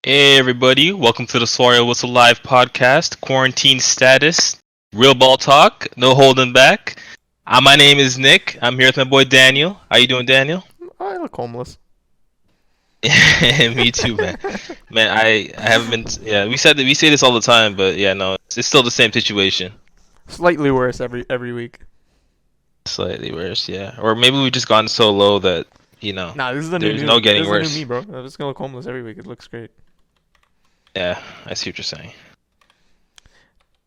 Hey everybody, welcome to the Soil Whistle Live podcast. Quarantine status, real ball talk, no holding back. My name is Nick. I'm here with my boy Daniel. How you doing, Daniel? I look homeless. Me too, man. Man, I haven't been. Yeah, we say this all the time, but yeah, no, it's still the same situation. Slightly worse every week. Slightly worse, yeah. Or maybe we've just gone so low that Nah, this is the new there's new. no This getting is the new me, worse. bro. I'm just gonna look homeless every week. It looks great. Yeah, I see what you're saying.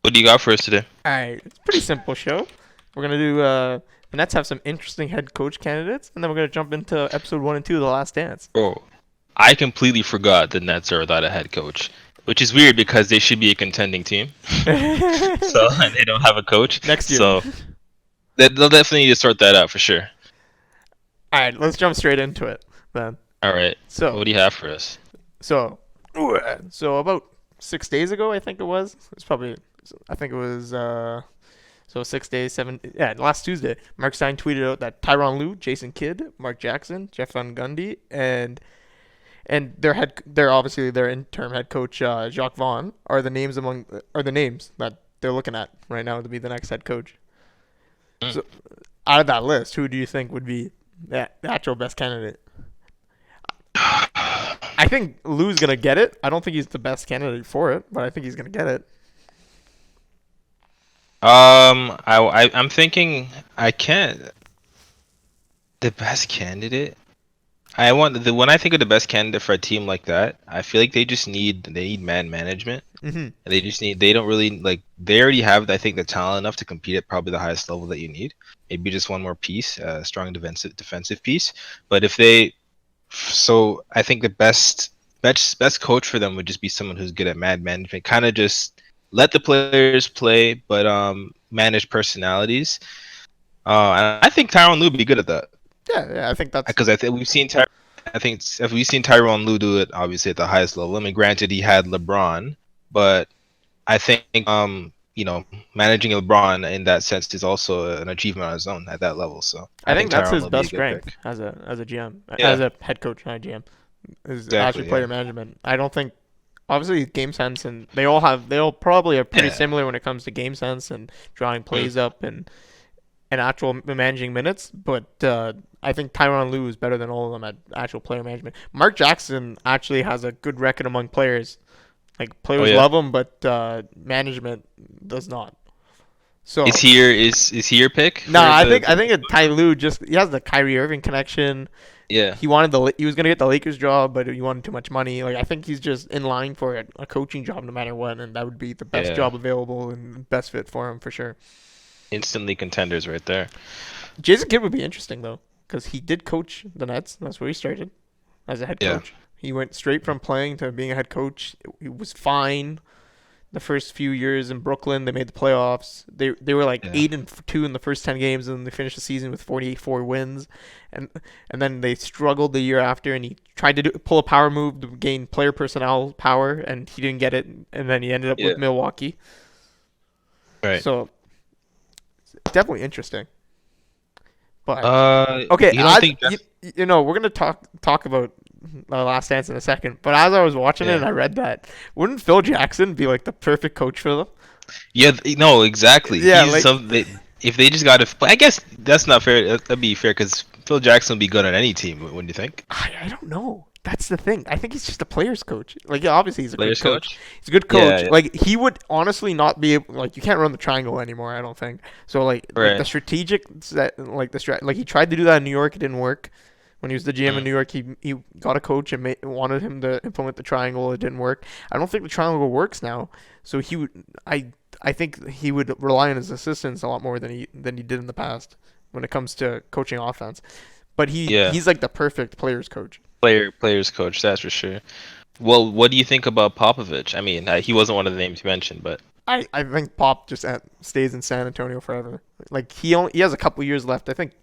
What do you got for us today? All right, it's a pretty simple show. We're gonna do. The Nets have some interesting head coach candidates, and then we're gonna jump into episode 1 and 2 of The Last Dance. Bro, I completely forgot the Nets are without a head coach, which is weird because they should be a contending team. So and they don't have a coach. Next year. So they'll definitely need to sort that out for sure. All right, let's jump straight into it then. All right, So, what do you have for us? so, so about 6 days ago, I think it was. It's probably. I think it was. So 6 days, last Tuesday, Mark Stein tweeted out that Tyronn Lue, Jason Kidd, Mark Jackson, Jeff Van Gundy, and their obviously their interim head coach Jacques Vaughn are the names that they're looking at right now to be the next head coach. Mm. So out of that list, who do you think would be the actual best candidate? I think Lue's gonna get it. I don't think he's the best candidate for it, but I think he's gonna get it. I'm thinking I can't. The best candidate. I want the when I think of the best candidate for a team like that, I feel like they need man management. Mm-hmm. And they don't really like they already have I think the talent enough to compete at probably the highest level that you need. Maybe just one more piece, strong defensive piece. But if they so I think the best coach for them would just be someone who's good at man management, kind of just let the players play, but manage personalities. And I think Tyronn Lue would be good at that Yeah, I think that's because if we've seen Tyronn Lue do it obviously at the highest level. I mean, granted he had LeBron, but I think managing LeBron in that sense is also an achievement on its own at that level. So I I think think that's Tyronn his will be a best good strength pick. as a GM, as Yeah, a head coach, not GM, is actually exactly. player Yeah. management. I don't think obviously game sense and they all probably are pretty Yeah. similar when it comes to game sense and drawing Mm. plays up and actual managing minutes, but I think Tyronn Lue is better than all of them at actual player management. Mark Jackson actually has a good record among players. Like Oh players yeah. love him, but management does not. So Is he your pick no, for I the think Ty Lue just he has the Kyrie Irving connection. yeah. He was gonna get the Lakers job, but he wanted too much money. Like I think he's just in line for a coaching job no matter what, and that would be the best Yeah. job available and best fit for him for sure. Instantly contenders right there. Jason Kidd would be interesting though, because he did coach the Nets. That's where he started as a head Yeah. coach. He went straight from playing to being a head coach. He was fine the first few years in Brooklyn. They made the playoffs. They were like Yeah. 8-2 in the first 10 games, and they finished the season with 44 wins. And and then they struggled the year after, and he tried to pull a power move to gain player personnel power, and he didn't get it. And then he ended up Yeah. with Milwaukee. Right. So definitely interesting. But okay, You don't think we're gonna talk about Last Dance in a second. But as I was watching it yeah. and I read that, wouldn't Phil Jackson be like the perfect coach for them? Yeah, no, exactly. Yeah, He's like some if they just got to I guess that's not fair. That'd be fair cuz Phil Jackson would be good on any team, wouldn't you think? I don't know. That's the thing. I think he's just a player's coach. Like yeah, obviously he's a good Players coach. coach? He's a good Yeah, coach. yeah. Like he would honestly not be able, like you can't run the triangle anymore. I don't think so. Like the Right. strategic like like he tried to do that in New York. It didn't work. When he was the GM in Mm. New York, he got a coach and wanted him to implement the triangle. It didn't work. I don't think the triangle works now. So he would I think he would rely on his assistants a lot more than he did in the past when it comes to coaching offense. But Yeah. he's like the perfect players coach. Players coach, that's for sure. Well, what do you think about Popovich? I mean, he wasn't one of the names you mentioned, but I think Pop just stays in San Antonio forever. Like he has a couple years left. I think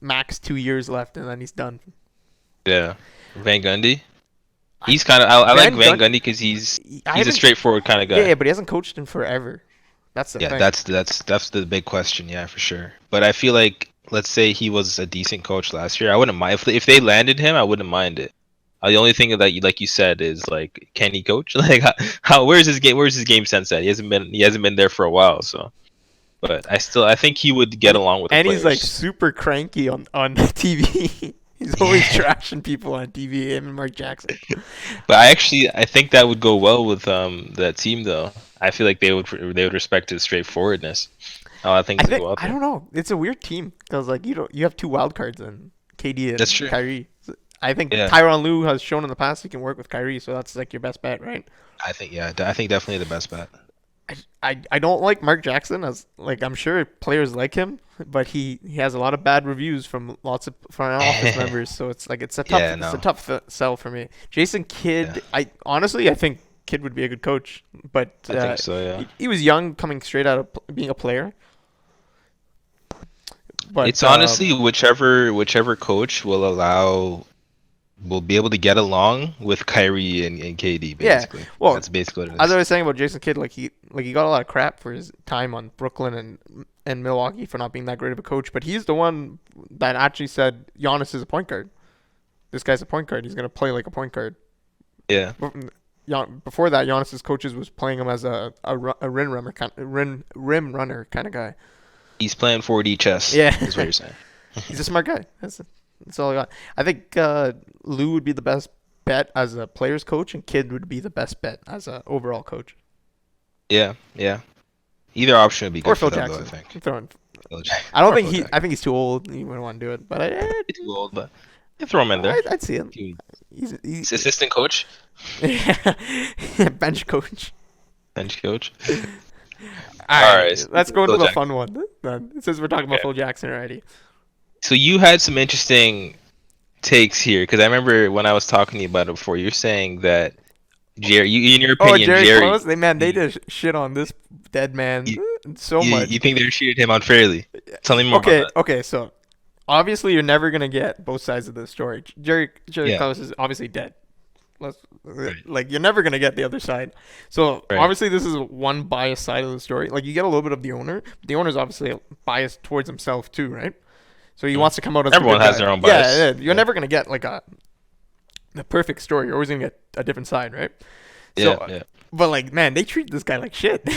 max 2 years left, and then he's done. yeah. Van Gundy? I, He's kind of I like Van Van Gundy, Gundy because I he's a haven't. straightforward kind of Yeah, guy. but he hasn't coached in forever. That's the Yeah, thing. that's the big question, yeah, for sure. But I feel like let's say he was a decent coach last year, I wouldn't mind if they landed him, I wouldn't mind it. The only thing that like you said is like, can he coach? Like how where's his game? Where's his game sense at? He hasn't been there for a while. So, but I think he would get And along with the and he's like players. super cranky on TV. He's always Yeah. trashing people on TV. Him and Mark Jackson. But I think that would go well with that team though. I feel like they would respect his straightforwardness. A lot of things that go out I there. don't know. It's a weird team because like you have two wild cards in KD That's and true. Kyrie. I think Yeah, Tyronn Lue has shown in the past he can work with Kyrie, so that's like your best bet, right? I think definitely the best bet. I don't like Mark Jackson as like I'm sure players like him, but he has a lot of bad reviews from lots of front office members, so it's like Yeah, it's a no. tough sell for me. Jason Yeah, Kidd, I honestly I think Kidd would be a good coach, but I think so. Yeah. he was young coming straight out of being a player, but It's honestly whichever coach will be able to get along with Kyrie and KD yeah. basically. Well, That's basically what it as I is. was saying about Jason Kidd, like he got a lot of crap for his time on Brooklyn and Milwaukee for not being that great of a coach, but he's the one that actually said Giannis is a point guard. This guy's a point guard. He's gonna play like a point guard. Yeah. Before that, Giannis's coaches was playing him as a rim runner kind of guy. He's playing 4D chess, Yeah, is what you're saying. he's a smart guy. That's all I got. I think Lou would be the best bet as a player's coach, and Kidd would be the best bet as a overall coach. Yeah, yeah. Either option would be Or good for Phil them, though. I Jackson. think. I'm throwing. Phil Jack- I don't or think Phil he. I Jackson. think he's too old. He wouldn't want to do it. But He's too old, but you throw him in there. I'd see him. He's He's assistant coach, bench coach. bench coach. All All right, right, let's go into Phil the Jackson. fun one then. Since we're talking about Okay. Phil Jackson already. So you had some interesting takes here because I remember when I was talking to you about it before. You're saying that Jerry, in your Oh, opinion, Jerry Jerry, Close. They you, did shit on this dead man you, so you much. think they treated him unfairly? Tell me more about that. Okay. So obviously you're never gonna get both sides of the story. Jerry Yeah, Close is obviously dead. Let's right, like you're never gonna get the other side. So right. obviously this is one biased side of the story. Like you get a little bit of the owner. The owner's obviously biased towards himself too, right? So he Mm. wants to come out as a Everyone good has guy. their own Yeah, bias. yeah, you're Yeah, never gonna get like the perfect story. You're always gonna get a different side, right? yeah, So, yeah. but like, man, they treat this guy like shit.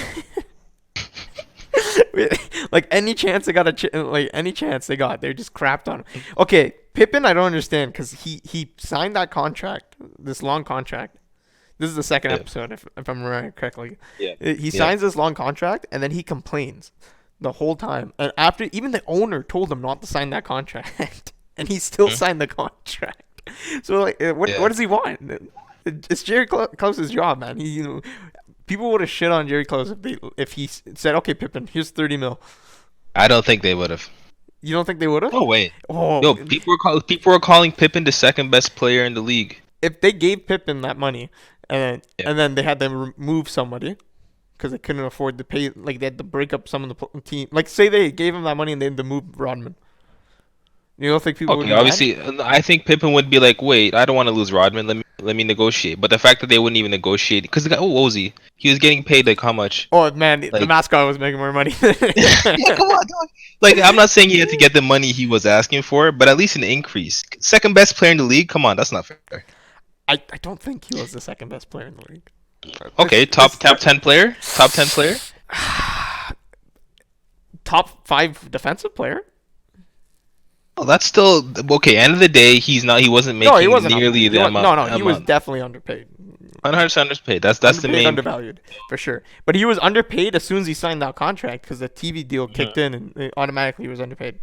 Like any chance they got like any chance they got, they just crapped on him. Okay, Pippen, I don't understand because he signed that contract, this long contract. This is the second Yeah, episode, if I'm remembering correctly. yeah, He yeah. signs this long contract and then he complains the whole time. And after even the owner told him not to sign that contract, and he still Hmm? signed the contract. So like, what Yeah. does he want? It's Jerry Close's job, man. People would have shit on Jerry Close if he said, "Okay, Pippen, here's 30 mil." I don't think they would have. You don't think they would have? No way. Oh, No, people were calling Pippen the second best player in the league. if they gave Pippen that money, Yeah. and then they had to remove somebody because they couldn't afford to pay, like they had to break up some of the team. Like say they gave him that money and they had to move Rodman. You don't think people would Okay, be mad? obviously, I think Pippen would be like, "Wait, I don't want to lose Rodman. Let me negotiate." But the fact that they wouldn't even negotiate, because the guy, what was he? He was getting paid like how much? Oh man, the Like, mascot was making more money. yeah, come on, dog. Like, I'm not saying he had to get the money he was asking for, but at least an increase. Second best player in the league. Come on, that's not fair. I don't think he was the second best player in the league. Okay, top 10 player, top 10 player. Top five defensive player. Oh, that's still okay. End of the day, he's not. He wasn't No, he making wasn't. nearly the amount. No, he was definitely underpaid. 100% underpaid. That's the Underpaid, main. undervalued for sure. But he was underpaid as soon as he signed that contract because the TV deal Mhm. kicked in and automatically he was underpaid.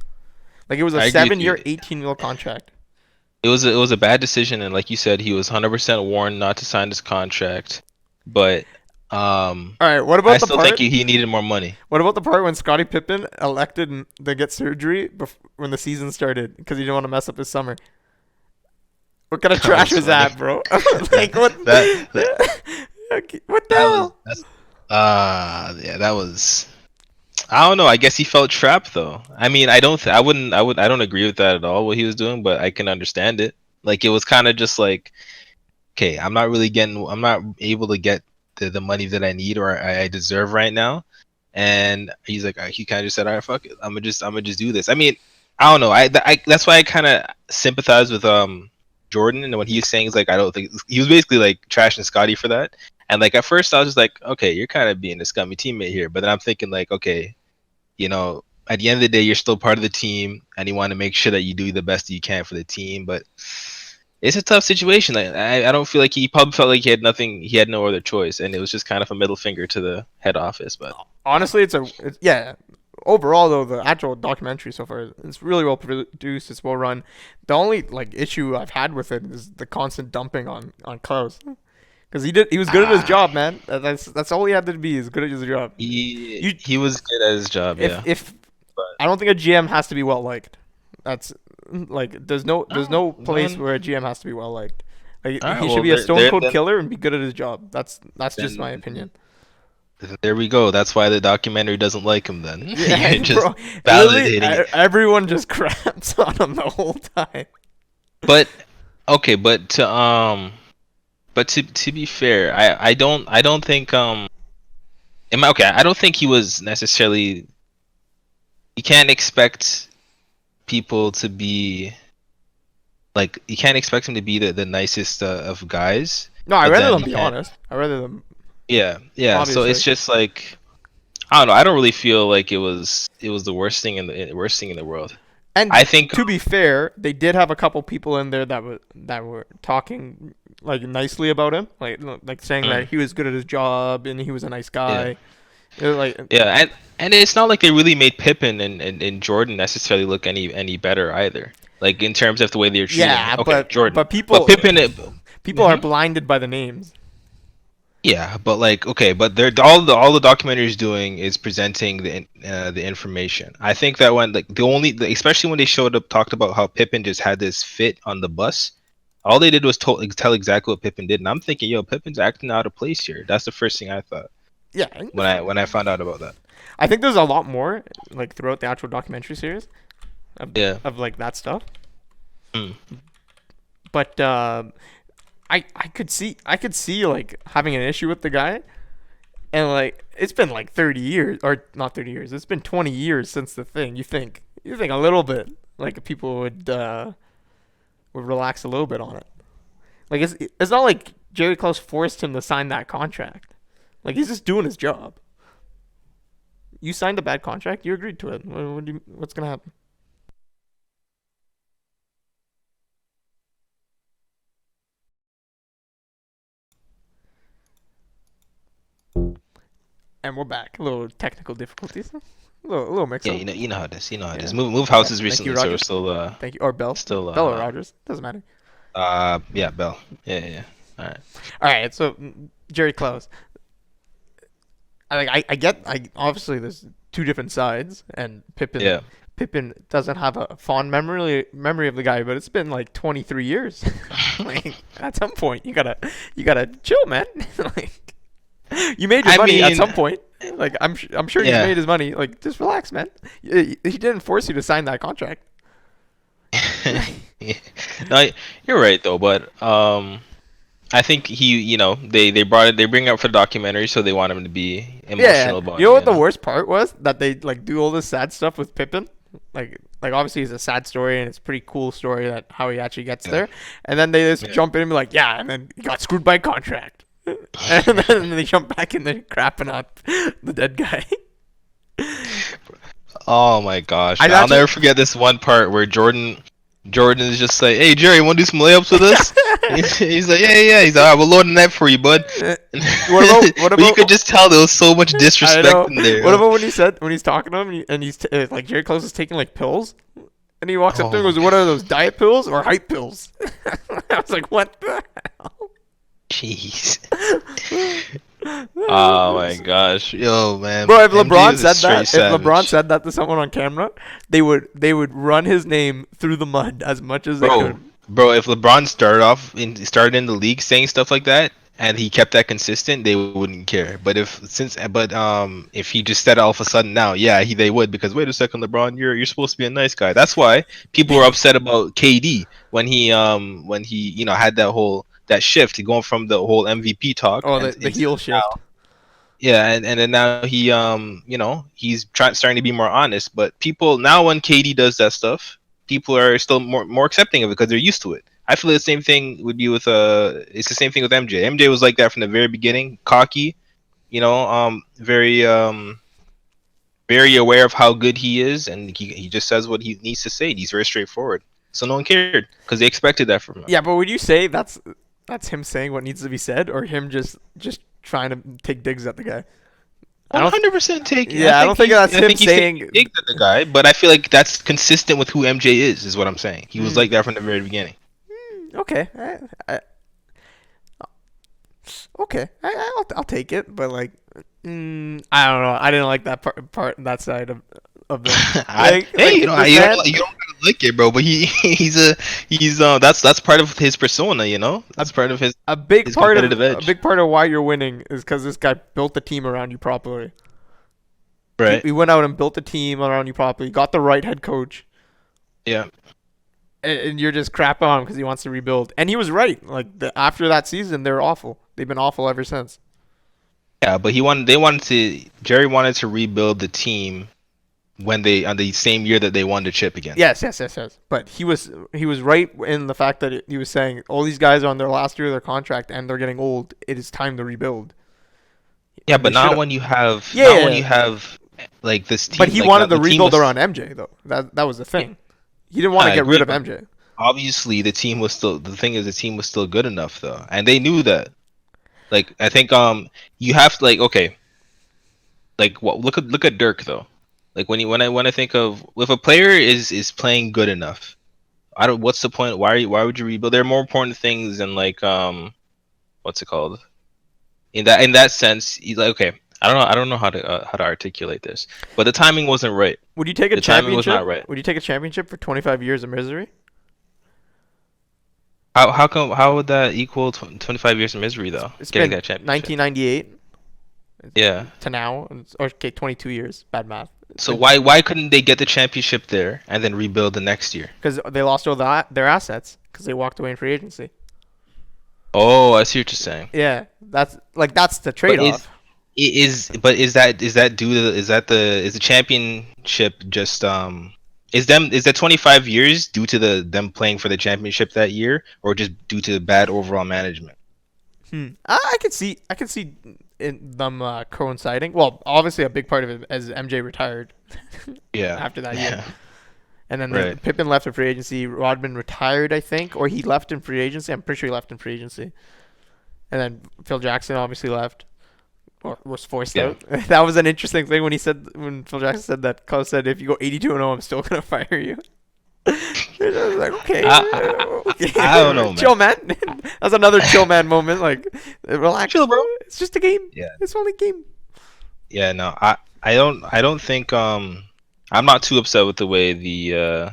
Like it was a I agree with 7-year, you. 18 mil contract. It was a bad decision, and like you said, he was 100% warned not to sign this contract. But All right, what I about the still part? think he needed more money. What about the part when Scottie Pippen elected to get surgery when the season started because he didn't want to mess up his summer? What kind of That trash was was that, funny. bro? Like what? That Okay, what the that was hell? that's yeah, that was. I don't know. I guess he felt trapped though. I mean, I don't. I wouldn't. I don't agree with that at all. What he was doing, but I can understand it. Like it was kind of just like, okay, I'm not really getting. I'm not able to get the money that I need or I deserve right now. And he's like, he kind of just said, all right, fuck it. I'm gonna just do this. I mean, I don't know. That's why I kind of sympathize with Jordan, and when he was saying he's like, I don't think he was basically like trashing Scotty for that. And like at first I was just like, okay, you're kind of being a scummy teammate here. But then I'm thinking like, okay, you know, at the end of the day, you're still part of the team, and you want to make sure that you do the best you can for the team. But it's a tough situation. I don't feel like he probably felt like he had nothing, he had no other choice, and it was just kind of a middle finger to the head office. But Honestly, yeah. Overall, though, the actual documentary so far it's really well produced. It's well run. The only like issue I've had with it is the constant dumping on Klaus. Because he was good at his job, man. That's all he had to be is good at his job. he was good at his job, yeah. If But I don't think a GM has to be well liked. That's like there's no place no, where a GM has to be well liked. Like all right, he should well, be a stone cold then, killer and be good at his job. That's just my then opinion. there we go. That's why the documentary doesn't like him. Then Yeah, you're just bro. Literally, validating it. everyone just craps on him the whole time. But okay, but to be fair, I don't think okay, I don't think he was necessarily. You can't expect people to be like, you can't expect him to be the nicest of guys. No, I'd But rather then them you be can't. honest. I'd rather them Yeah. So obviously. it's just like, I don't know. I don't really feel like it was the worst thing in the world. And I think. to be fair, they did have a couple people in there that were talking like nicely about him, like saying Mm, that he was good at his job and he was a nice yeah. guy. It was like Yeah, and it's not like they really made Pippen and Jordan necessarily look any better either. Like in terms of the way they're treating. yeah, Okay, Jordan, but but Pippen. people are Mhm. blinded by the names. Yeah, but like, okay, but they're all the documentary is doing is presenting the information. I think that when like especially when they showed up talked about how Pippen just had this fit on the bus. All they did was tell exactly what Pippen did, and I'm thinking, yo, Pippen's acting out of place here. That's the first thing I thought Yeah, when I found out about that. I think there's a lot more like throughout the actual documentary series Yeah. of like that stuff. Mm. But I could see like having an issue with the guy, and like it's been like 30 years or not 30 years. It's been 20 years since the thing. You think a little bit like people would relax a little bit on it. Like it's not like Jerry Klaus forced him to sign that contract. Like he's just doing his job. You signed a bad contract. You agreed to it. What's gonna happen? And we're back. A little technical difficulties. A little mix Yeah, up. you know how it is. You know how it is. Yeah. Move Yeah. houses Thank you, recently, so we're Rogers. still Thank you. Or Bell. still Bell or Rogers. Doesn't matter. yeah, Bell. Yeah. All right. All right. So Jerry Klaus. I get. Obviously there's two different sides, and Yeah. Pippen doesn't have a fond memory of the guy, but it's been like 23 years. Like at some point you gotta chill, man. Like you made your I money at mean, some point. Like I'm sure he's yeah. made his money. Like just relax, man. He didn't force you to sign that contract. No, you're right though, but I think they bring it up for the documentary, so they want him to be Yeah, emotional about you know it, what the worst part was? That they like do all this sad stuff with Pippin. Like obviously it's a sad story and it's a pretty cool story that how he actually gets Yeah. there, and then they just Yeah. jump in and be like, yeah, and then he got screwed by contract, and then they jump back and they're crapping on the dead guy. Oh my gosh, I man. I'll actually, never forget this one part where Jordan is just like, "Hey Jerry, want to do some layups with us?" He's like, "Yeah." He's like, "All right, we'll load the net for you, bud." what But you about could just tell there was so much I disrespect know. in there. What about when he's talking to him and he's like Jerry Close is taking like pills, and he walks up to him and Oh goes, "What are those, diet pills or hype pills?" I was like, "What the hell?" jeez. Oh my gosh, yo man, Bro, if MJ LeBron is a said straight that, if LeBron savage, said that to someone on camera, they would run his name through the mud as much as they bro. could. Bro, if LeBron started in the league saying stuff like that, and he kept that consistent, they wouldn't care. But if he just said it all of a sudden now, yeah, they would, because wait a second, LeBron, you're supposed to be a nice guy. That's why people were upset about KD when he had that shift, going from the whole MVP talk Oh, and the into heel now. shift. Yeah, and then now he's starting to be more honest. But people now, when KD does that stuff, people are still more accepting of it because they're used to it. I feel the same thing would be with it's the same thing with MJ. MJ was like that from the very beginning, cocky, very very aware of how good he is, and he just says what he needs to say. He's very straightforward. So no one cared because they expected that from him. Yeah, but would you say that's him saying what needs to be said, or him just trying to take digs at the guy? I don't. 100% take. Yeah, I don't think that's him saying. He's taking the guy, but I feel like that's consistent with who MJ is. Is what I'm saying. He was Mm, like that from the very beginning. okay. Okay. I'll take it, but like, I don't know. I didn't like that part that side of them. Hey, you this man, don't gotta like it, bro. But he's that's part of his persona. a, That's part of a big his part of competitive a edge. big part of why you're winning is because this guy built the team around you properly. Right. He went out and built the team around you properly. Got the right head coach, Yeah. and you're just crap on him because he wants to rebuild. And he was right. Like after that season, they're awful. They've been awful ever since. Yeah, but Jerry wanted to rebuild the team when they on the same year that they won the chip again. Yes. But he was right in the fact that he was saying all these guys are on their last year of their contract and they're getting old. It is time to rebuild. Yeah, And they but not should've- when you have Yeah, not yeah, when yeah. you have like this team. But he like, wanted the to team rebuild was- around MJ though. That was the thing. He didn't want to I get rid agree, of but MJ. obviously the team was still the thing is the team was still good enough though, and they knew that. Like I think you have to okay, like what look at Dirk though. Like when I think of if a player is playing good enough, I don't. What's the point? Why would you rebuild? There are more important things than what's it called? In that sense, he's like okay. I don't know how to articulate this, but the timing wasn't right. Would you take a The timing was championship? not right. Would you take a championship for 25 years of misery? How would that equal 25 years of misery though? It's Getting been that championship. 1998 Yeah. to now, or okay, 22 years. Bad math. So why couldn't they get the championship there and then rebuild the next year? Because they lost all their assets because they walked away in free agency. Oh, I see what you're saying. Yeah, that's the But trade-off. is the championship just is that 25 years due to them playing for the championship that year or just due to bad overall management? I could see in them coinciding. Well, obviously a big part of it as MJ retired Yeah. after that year. Yeah. And then Right. Pippen left in free agency. Rodman retired, I think, or he left in free agency. I'm pretty sure he left in free agency. And then Phil Jackson obviously left, or was forced Yeah. out. That was an interesting thing when Phil Jackson said that. Cole said, "If you go 82-0, I'm still gonna fire you." I was like, okay, okay. I don't know, man. Chill, man. That's another chill, man moment. Like, relax, Chill, bro. It's just a game. Yeah. It's only a game. Yeah, no, I don't think I'm not too upset with the way the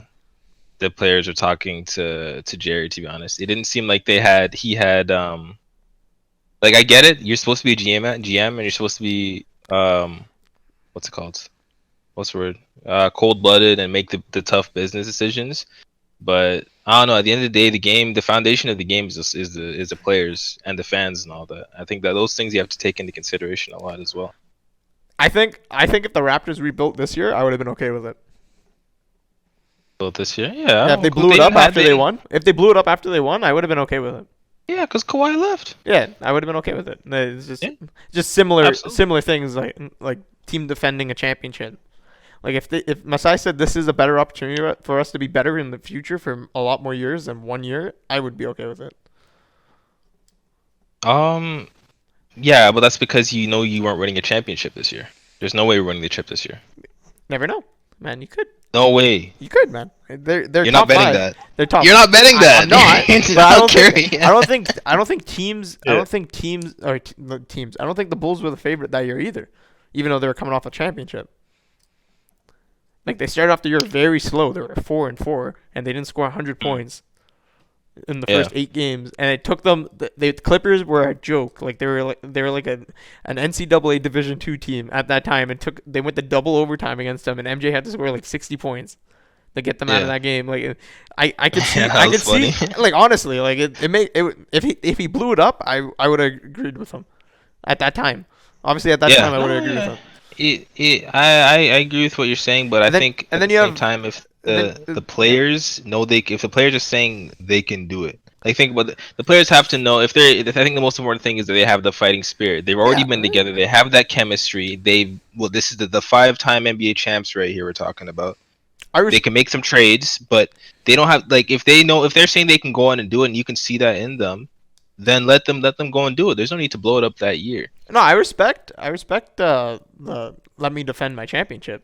players are talking to Jerry, to be honest. It didn't seem like he had like I get it, you're supposed to be a GM and you're supposed to be what's it called? What's the word? Cold blooded and make the tough business decisions. But I don't know, at the end of the day the foundation of the game is the players and the fans and all that. I think that those things you have to take into consideration a lot as well. I think if the Raptors rebuilt this year, I would have been okay with it. But this year, Yeah, if they blew it up after they won. If they blew it up after they won, I would have been okay with it. Yeah, because Kawhi left. Yeah, I would have been okay with it. It's just Yeah. just similar Absolutely. similar things like team defending a championship. Like if Masai said this is a better opportunity for us to be better in the future for a lot more years than 1 year, I would be okay with it. Yeah, but that's because you weren't winning a championship this year. There's no way we're winning the chip this year. Never know, man. You could, No way. man. They're You're top not betting five. that. They're top. You're not betting that. I'm not. It's But I not don't think. carry. I don't think teams. I Yeah. don't think teams or the teams. I don't think the Bulls were the favorite that year either, even though they were coming off a championship. Like they started off the year very slow. They were 4-4, and they didn't score 100 points in the Yeah. first 8 games. And it took them. The Clippers were a joke. Like they were like an NCAA Division II team at that time. And they went to double overtime against them, and MJ had to score like 60 points to get them out of Yeah. that game. Like I could see. Yeah, that I was could see. funny. Like honestly, like if he blew it up, I would have agreed with him at that time. Obviously, at that Yeah. time, I would have agreed with him. I agree with what you're saying, but I think and at then the you same have- time, if and then- the players know if the players are saying they can do it, Like think about the players have to know if they're. I think the most important thing is that they have the fighting spirit. They've already Yeah, been together. They have that chemistry. This is the 5-time NBA champs right here we're talking about. I They res- can make some trades, but they don't have like if they know if they're saying they can go on and do it, and you can see that in them, then let them go and do it. There's no need to blow it up that year. no, I respect the let me defend my championship.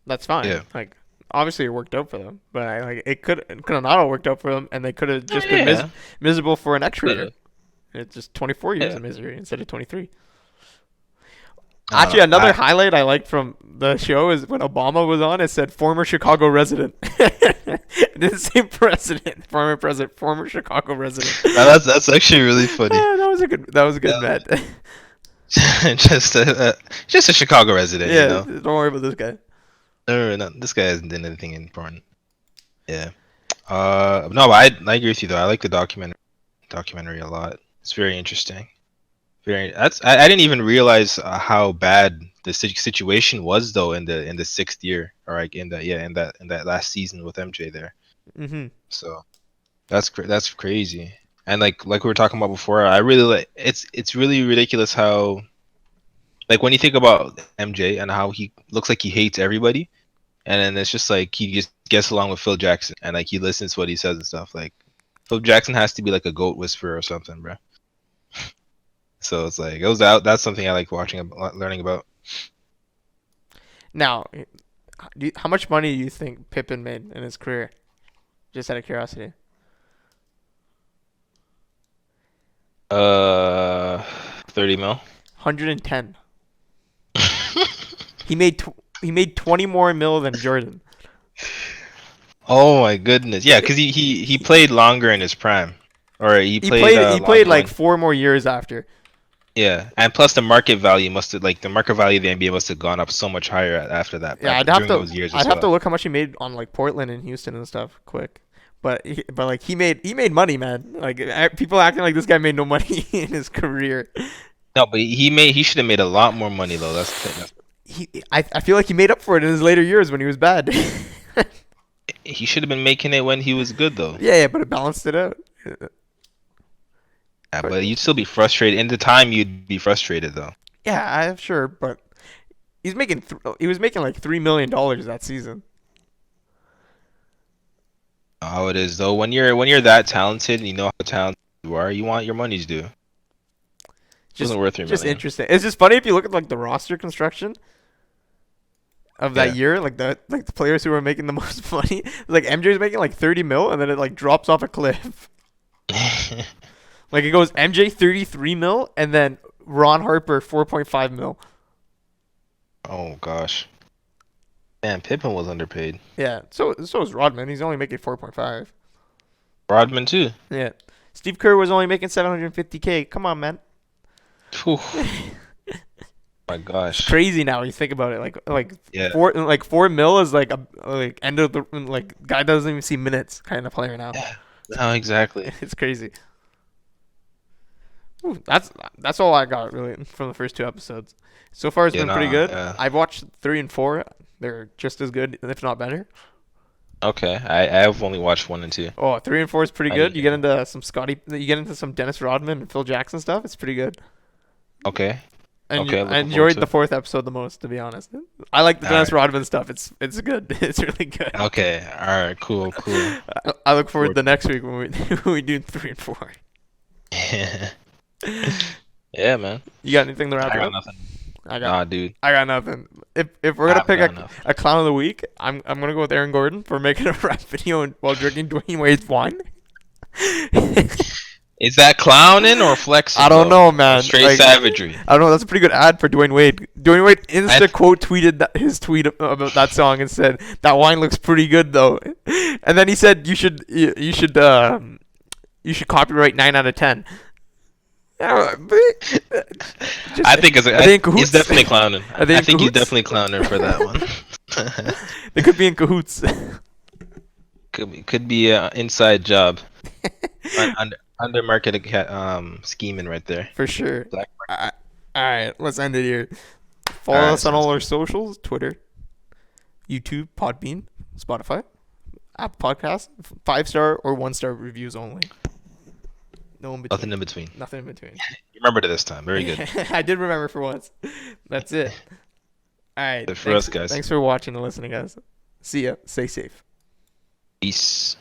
That's fine. Yeah. Like obviously it worked out for them, but it could have not all worked out for them, and they could have Oh, just been yeah. miserable for an extra year. Could've. It's just 24 years Yeah. of misery instead of 23. I don't Actually, know. another highlight I liked from the show is when Obama was on. It said former Chicago resident. It didn't say president, former president, former Chicago resident. That's actually really funny. That was a good bet. just a Chicago resident, you Yeah, know. don't worry about this guy. No, this guy hasn't done anything important. Yeah. No, but I agree with you though. I like the documentary a lot. It's very interesting. I didn't even realize how bad the situation was though in the sixth year or like in that last season with MJ there. Hmm. So that's crazy. And like we were talking about before, I really like it's really ridiculous how like when you think about MJ and how he looks like he hates everybody, and then it's just like he just gets along with Phil Jackson and like he listens to what he says and stuff. Like Phil Jackson has to be like a goat whisperer or something, bro. So it's like it was out. That's something I like watching, learning about. Now, how much money do you think Pippen made in his career? Just out of curiosity. 30 mil. 110. He made he made 20 more mil than Jordan. Oh my goodness. Yeah, because he played longer in his prime, or he He played played he played longer like when. 4 more years after. Yeah, and plus the market value must have like the market value of the NBA must have gone up so much higher after that, Yeah, during those years I'd as have to well. look how much he made on like Portland and Houston and stuff quick. But like he made money, man. Like people acting like this guy made no money in his career. No, but he should have made a lot more money though. That's the thing. I feel like he made up for it in his later years when he was bad. He should have been making it when he was good though. Yeah, but it balanced it out. Yeah, But but you'd still be frustrated. In the time, you'd be frustrated though. yeah, I'm sure. But he was making like $3 million that season. How it is though. When you're that talented and you know how talented you are, you want your money's due. It Just wasn't worth three just million. interesting. It's just funny if you look at like the roster construction of that Yeah. year, like the players who were making the most money. Like MJ's making like 30 mil, and then it like drops off a cliff. Like it goes MJ 33 mil, and then Ron Harper 4.5 mil. Oh gosh. Man, Pippen was underpaid. Yeah. So is Rodman. He's only making 4.5. Rodman too. Yeah. Steve Kerr was only making 750K. Come on, man. Whew. My It's gosh. crazy now. You think about it. Like Yeah. 4 mil is like a like end of the like guy doesn't even see minutes kind of player now. Yeah. No, exactly. It's crazy. Ooh, that's all I got really from the first two episodes. So far, it's Yeah, been pretty nah, good. yeah. I've watched 3 and 4. They're just as good, if not better. Okay. I've only watched 1 and 2. Oh, 3 and 4 is pretty I good. need You get into some you get into some Dennis Rodman and Phil Jackson stuff. It's pretty good. Okay. And Okay, I looking forward enjoyed to the it. fourth episode the most, to be honest. I like the All Dennis right. Rodman stuff. It's good. It's really good. Okay. All right. Cool. Cool. I look forward Forward to next week when we when we do 3 and 4. Yeah, man. You got anything to wrap I it got up? nothing. I got Nah, dude. I got nothing. If we're gonna I've pick got enough. a clown of the week, I'm gonna go with Aaron Gordon for making a rap video while drinking Dwayne Wade's wine. Is that clowning or flexing? I don't though? know, man. Straight Like, savagery. I don't know. That's a pretty good ad for Dwayne Wade. Dwayne Wade I, insta quote tweeted his tweet about that song and said that wine looks pretty good though, and then he said you should copyright 9 out of 10. Yeah, I think are they in cahoots? he's definitely clowning. Are they I in think he's cahoots? definitely clowning for that one. They could be in cahoots. Could be an inside job. Under market scheming right there. For sure. Black All right, let's end it here. Follow All right, us on sounds all our good. socials: Twitter, YouTube, Podbean, Spotify, Apple Podcasts. 5-star or 1-star reviews only. No in Nothing between. in between. Nothing in between. You remembered it this time. Very good. I did remember for once. That's it. All right. But for us Thanks. guys, Thanks for watching and listening, guys. See ya. Stay safe. peace.